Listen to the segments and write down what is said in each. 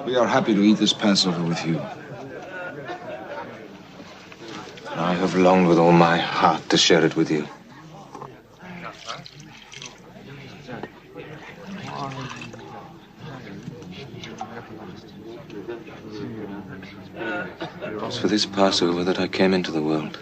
We are happy to eat this Passover with you. I have longed with all my heart to share it with you. It was for this Passover that I came into the world.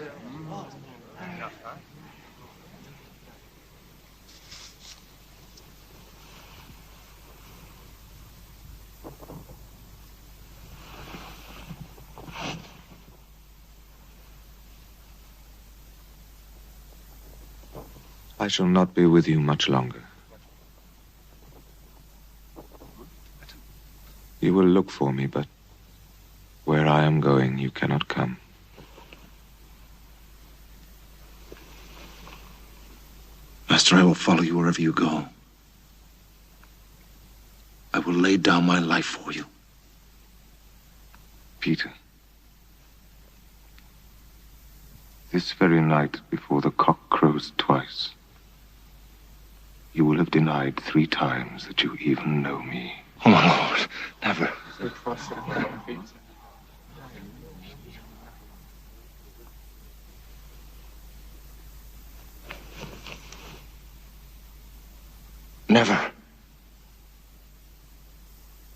I shall not be with you much longer. You will look for me, but where I am going, you cannot come. Master, I will follow you wherever you go. I will lay down my life for you. Peter, this very night before the cock crows twice, you will have denied 3 times that you even know me. Oh, my Lord, never. Never.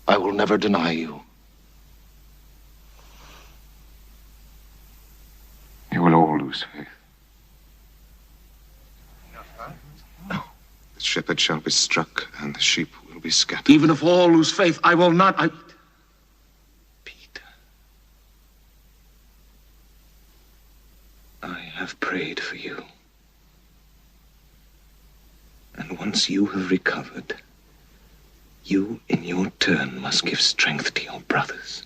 I will never deny you. You will all lose faith. The shepherd shall be struck, and the sheep will be scattered. Even if all lose faith, I will not. Peter, I have prayed for you. And once you have recovered, you in your turn must give strength to your brothers.